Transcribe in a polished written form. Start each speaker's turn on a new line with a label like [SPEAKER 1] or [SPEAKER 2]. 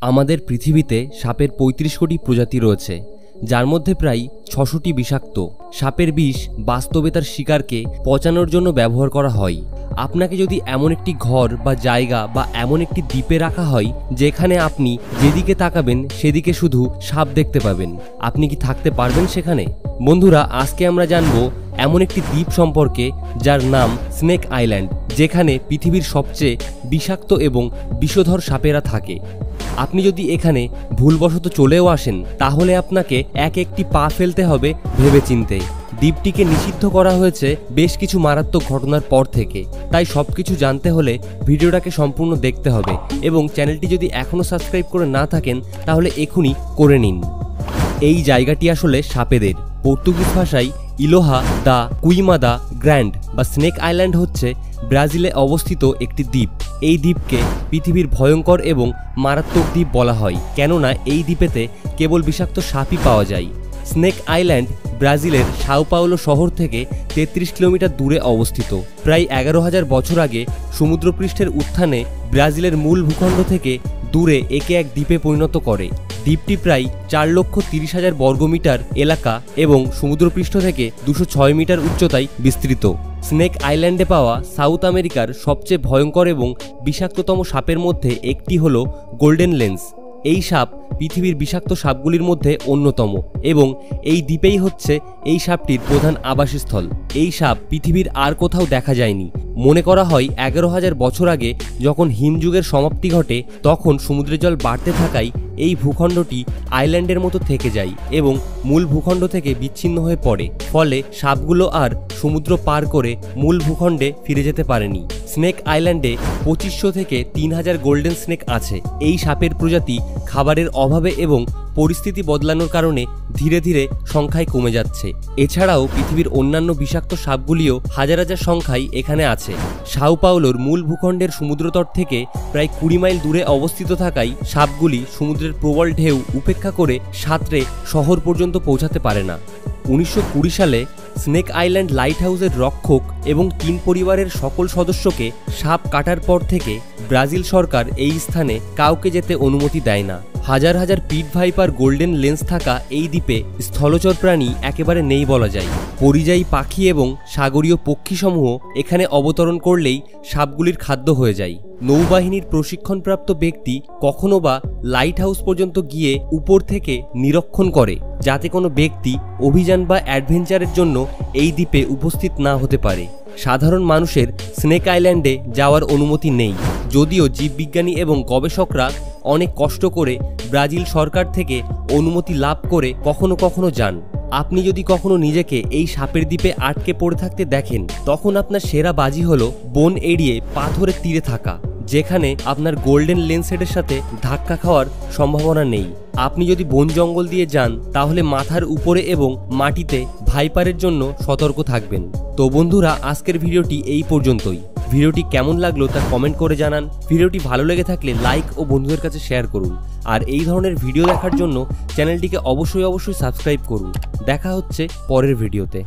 [SPEAKER 1] আমাদের পৃথিবীতে সাপের ৩৫ কোটি প্রজাতি রয়েছে, যার মধ্যে প্রায় ৬০০টি বিষাক্ত। সাপের বিষ বাস্তবে তার শিকারকে পচানোর জন্য ব্যবহার করা হয়। আপনাকে যদি এমন একটি ঘর বা জায়গা বা এমন একটি দ্বীপে রাখা হয় যেখানে আপনি যেদিকে তাকাবেন সেদিকে শুধু সাপ দেখতে পাবেন, আপনি কি থাকতে পারবেন সেখানে? বন্ধুরা, আজকে আমরা জানব এমন একটি দ্বীপ সম্পর্কে যার নাম স্নেক আইল্যান্ড, যেখানে পৃথিবীর সবচেয়ে বিষাক্ত এবং বিষধর সাপেরা থাকে। আপনি যদি এখানে ভুলবশত চলেও আসেন তাহলে আপনাকে একটি পা ফেলতে হবে ভেবেচিন্তে। দ্বীপটিকে নিষিদ্ধ করা হয়েছে বেশ কিছু মারাত্মক ঘটনার পর থেকে, তাই সবকিছু জানতে হলে ভিডিওটাকে সম্পূর্ণ দেখতে হবে এবং চ্যানেলটি যদি এখনও সাবস্ক্রাইব করে না থাকেন তাহলে এখনই করে নিন। এই জায়গাটি আসলে সাপেদের। পর্তুগিজ ভাষায় ইলোহা দা কুইমাদা গ্র্যান্ড বা স্নেক আইল্যান্ড হচ্ছে ব্রাজিলে অবস্থিত একটি দ্বীপ। এই দ্বীপকে পৃথিবীর ভয়ঙ্কর এবং মারাত্মক দ্বীপ বলা হয়, কেননা এই দ্বীপেতে কেবল বিষাক্ত সাপই পাওয়া যায়। স্নেক আইল্যান্ড ব্রাজিলের সাও পাওলো শহর থেকে ৩৩ কিলোমিটার দূরে অবস্থিত। প্রায় ১১,০০০ বছর আগে সমুদ্রপৃষ্ঠের উত্থানে ব্রাজিলের মূল ভূখণ্ড থেকে দূরে একে এক দ্বীপে পরিণত করে। দ্বীপটি প্রায় ৪,৩০,০০০ বর্গমিটার এলাকা এবং সমুদ্রপৃষ্ঠ থেকে ২০৬ মিটার উচ্চতায় বিস্তৃত। স্নেক আইল্যান্ডে পাওয়া সাউথ আমেরিকার সবচেয়ে ভয়ঙ্কর এবং বিষাক্ততম সাপের মধ্যে একটি হল গোল্ডেন লেন্স। এই সাপ পৃথিবীর বিষাক্ত সাপগুলির মধ্যে অন্যতম এবং এই দ্বীপেই হচ্ছে এই সাপটির প্রধান আবাসস্থল। এই সাপ পৃথিবীর আর কোথাও দেখা যায়নি। মনে করা হয় ১১,০০০ বছর আগে যখন হিমযুগের সমাপ্তি ঘটে তখন সমুদ্রের জল বাড়তে থাকায় এই ভূখণ্ডটি আইল্যান্ডের মতো থেকে যায় এবং মূল ভূখণ্ড থেকে বিচ্ছিন্ন হয়ে পড়ে। ফলে সাপগুলো আর সমুদ্র পার করে মূল ভূখণ্ডে ফিরে যেতে পারেনি। স্নেক আইল্যান্ডে ২৫০০ থেকে ৩,০০০ গোল্ডেন স্নেক আছে। এই সাপের প্রজাতি খাবারের অভাবে এবং পরিস্থিতি বদলানোর কারণে ধীরে ধীরে সংখ্যায় কমে যাচ্ছে। এছাড়াও পৃথিবীর অন্যান্য বিষাক্ত সাপগুলিও হাজার হাজার সংখ্যায় এখানে আছে। সাও পাওলোর মূল ভূখণ্ডের সমুদ্রতট থেকে প্রায় ২০ মাইল দূরে অবস্থিত থাকায় সাপগুলি সমুদ্রের প্রবল ঢেউ উপেক্ষা করে সাঁতরে শহর পর্যন্ত পৌঁছাতে পারে না। ১৯২০ সালে স্নেক আইল্যান্ড লাইট হাউসের রক্ষক এবং ৩ পরিবারের সকল সদস্যকে সাপ কাটার পর থেকে ব্রাজিল সরকার এই স্থানে কাউকে যেতে অনুমতি দেয় না। হাজার হাজার পিট ভাইপার গোল্ডেন লেন্স থাকা এই দ্বীপে স্থলচর প্রাণী একেবারে নেই বলা যায়। পরিযায়ী পাখি এবং সাগরীয় পক্ষীসমূহ এখানে অবতরণ করলেই সাপগুলির খাদ্য হয়ে যায়। নৌবাহিনীর প্রশিক্ষণপ্রাপ্ত ব্যক্তি কখনো বা লাইট হাউস পর্যন্ত গিয়ে উপর থেকে নিরীক্ষণ করে, যাতে কোনো ব্যক্তি অভিযান বা অ্যাডভেঞ্চারের জন্য এই দ্বীপে উপস্থিত না হতে পারে। সাধারণ মানুষের স্নেক আইল্যান্ডে যাওয়ার অনুমতি নেই, যদিও জীববিজ্ঞানী এবং গবেষকরা অনেক কষ্ট করে ব্রাজিল সরকার থেকে অনুমতি লাভ করে কখনো কখনো যান। আপনি যদি কখনো নিজেকে এই সাপের দ্বীপে আটকে পড়ে থাকতে দেখেন তখন আপনার সেরা বাজি হলো বন এড়িয়ে পাথরের তীরে থাকা, যেখানে আপনার গোল্ডেন লেন্সেটের সাথে ধাক্কা খাওয়ার সম্ভাবনা নেই। আপনি যদি বন জঙ্গল দিয়ে যান তাহলে মাথার উপরে এবং মাটিতে ভাইপারের জন্য সতর্ক থাকবেন। তো বন্ধুরা, আজকের ভিডিওটি এই পর্যন্তই। ভিডিওটি কেমন লাগলো তা কমেন্ট করে জানান। ভিডিওটি ভালো লেগে থাকলে লাইক ও বন্ধুদের কাছে শেয়ার করুন। আর এই ধরনের ভিডিও দেখার জন্য চ্যানেলটিকে অবশ্যই সাবস্ক্রাইব করুন। দেখা হচ্ছে পরের ভিডিওতে।